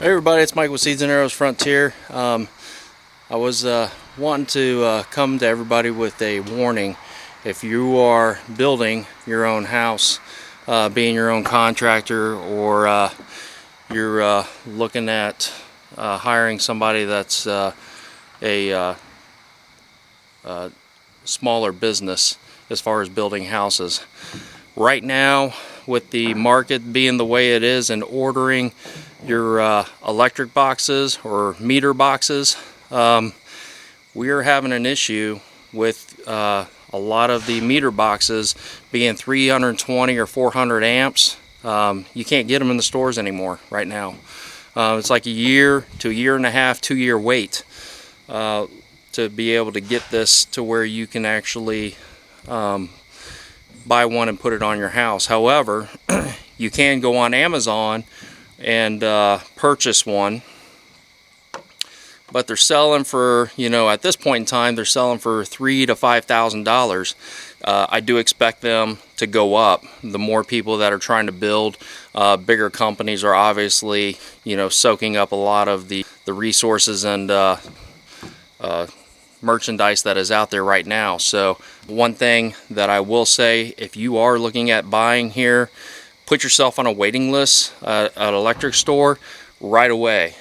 Hey everybody, it's Mike with Seeds and Arrows Frontier. I was wanting to come to everybody with a warning. If you are building your own house, being your own contractor, or you're looking at hiring somebody that's a smaller business as far as building houses. Right now, with the market being the way it is and ordering your electric boxes or meter boxes, we are having an issue with a lot of the meter boxes being 320 or 400 amps. You can't get them in the stores anymore right now. It's like a year to a year and a half, 2-year wait to be able to get this to where you can actually buy one and put it on your house. However, you can go on Amazon and purchase one, but they're selling for, at this point in time, they're selling for $3,000 to $5,000. I do expect them to go up. The more people that are trying to build, bigger companies are obviously, soaking up a lot of the resources and merchandise that is out there right now. So one thing that I will say, if you are looking at buying here, put yourself on a waiting list at an electric store right away,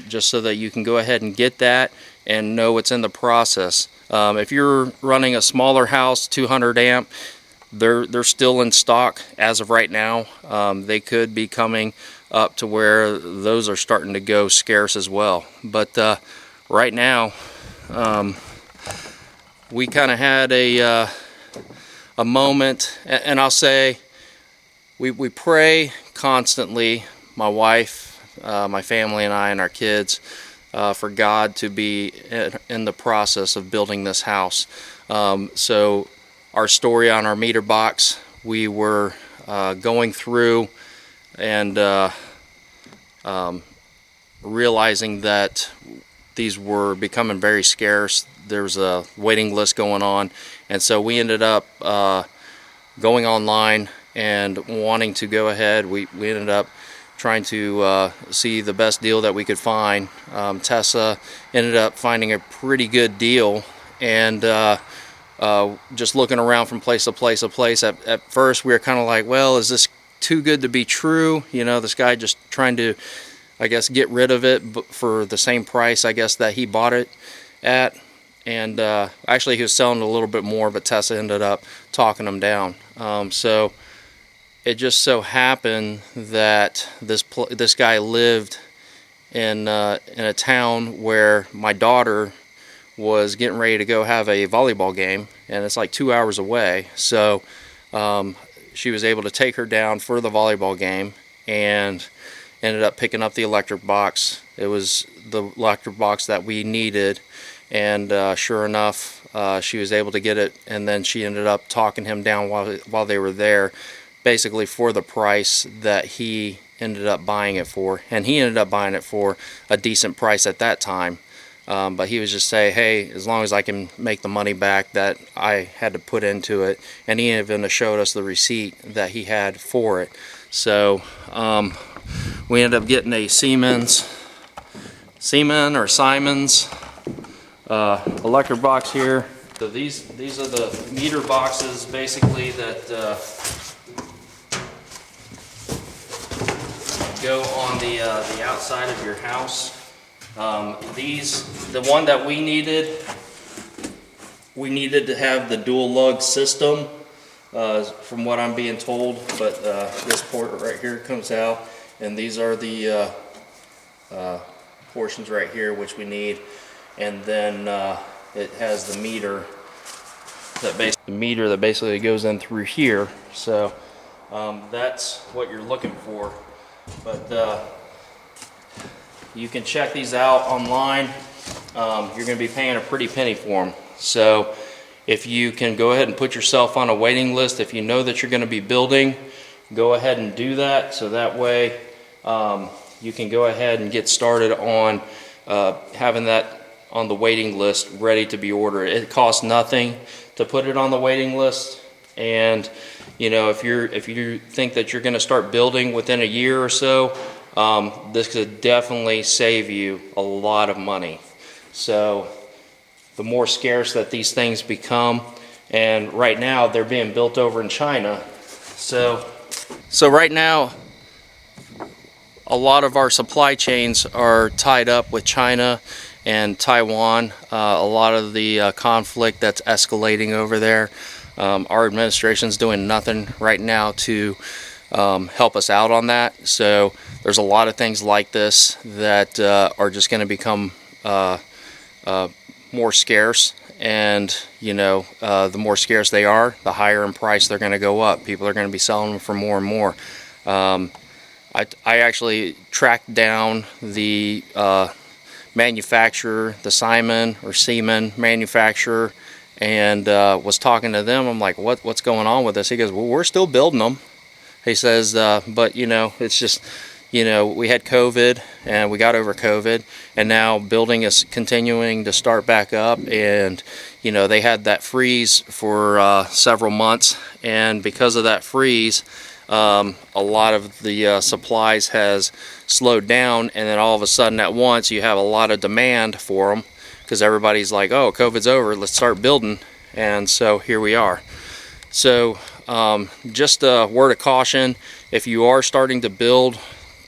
just so that you can go ahead and get that and know what's in the process. If you're running a smaller house, 200 amp, they're still in stock as of right now. They could be coming up to where those are starting to go scarce as well. But right now, we kind of had a moment, and I'll say, we pray constantly, my wife, my family and I and our kids, for God to be in the process of building this house. So our story on our meter box, we were going through and realizing that these were becoming very scarce. There's a waiting list going on, and so we ended up going online and wanting to go ahead. We ended up trying to see the best deal that we could find. Tessa ended up finding a pretty good deal, and just looking around from place to place to place. At first we were kind of like, well, is this too good to be true? This guy just trying to, I guess, get rid of it, but for the same price, I guess, that he bought it at. And actually he was selling a little bit more, but Tessa ended up talking him down. So it just so happened that this guy lived in a town where my daughter was getting ready to go have a volleyball game, and it's like 2 hours away. So she was able to take her down for the volleyball game and ended up picking up the electric box. It was the electric box that we needed, and sure enough, she was able to get it, and then she ended up talking him down while they were there, basically for the price that he ended up buying it for. And he ended up buying it for a decent price at that time, but he was just saying, hey, as long as I can make the money back that I had to put into it. And he even showed us the receipt that he had for it. So we ended up getting a Siemens or Simons electric box here. So these are the meter boxes basically that go on the outside of your house. The one that we needed to have the dual lug system, from what I'm being told, but this port right here comes out, and these are the portions right here which we need, and then it has the meter that basically goes in through here. So that's what you're looking for. But you can check these out online. You're going to be paying a pretty penny for them. So if you can go ahead and put yourself on a waiting list, if you know that you're going to be building, go ahead and do that, so that way you can go ahead and get started on having that on the waiting list ready to be ordered. It costs nothing to put it on the waiting list, and if you think that you're going to start building within a year or so, this could definitely save you a lot of money. So the more scarce that these things become, and right now they're being built over in China. So right now a lot of our supply chains are tied up with China and Taiwan. A lot of the conflict that's escalating over there. Our administration's doing nothing right now to help us out on that. So there's a lot of things like this that are just going to become more scarce, and you know, the more scarce they are, the higher in price they're going to go up. People are going to be selling them for more and more. I actually tracked down the manufacturer, the Siemens manufacturer, and was talking to them. I'm like, what's going on with this? He goes, well, we're still building them. He says, but you know, it's just, you know, we had COVID and we got over COVID, and now building is continuing to start back up. And you know, they had that freeze for several months, and because of that freeze, a lot of the supplies has slowed down, and then all of a sudden at once you have a lot of demand for them because everybody's like, oh, COVID's over, let's start building. And so here we are. So just a word of caution, if you are starting to build,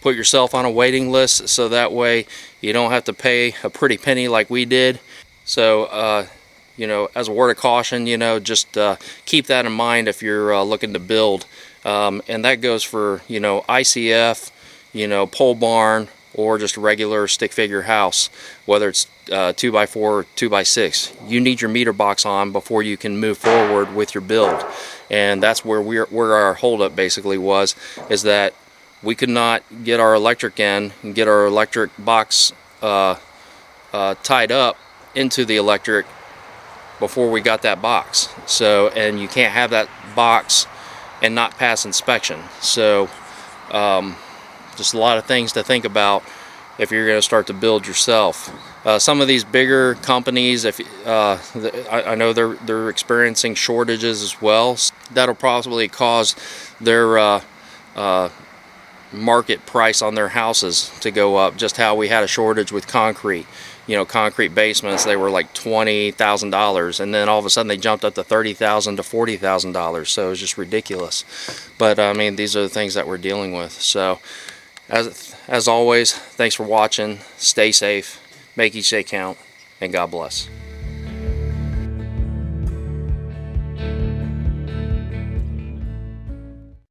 put yourself on a waiting list so that way you don't have to pay a pretty penny like we did. So you know, as a word of caution, you know, just keep that in mind if you're looking to build. And that goes for, you know, ICF, you know, pole barn, or just a regular stick figure house, whether it's 2x4 or 2x6. You need your meter box on before you can move forward with your build. And that's where our holdup basically was, is that we could not get our electric in and get our electric box tied up into the electric before we got that box. So, and you can't have that box and not pass inspection. So just a lot of things to think about if you're going to start to build yourself. Some of these bigger companies, if I know they're experiencing shortages as well. That'll probably cause their market price on their houses to go up, just how we had a shortage with concrete. You know, concrete basements, they were like $20,000, and then all of a sudden they jumped up to $30,000 to $40,000. So it was just ridiculous. But I mean, these are the things that we're dealing with. So as always, thanks for watching. Stay safe, make each day count, and God bless.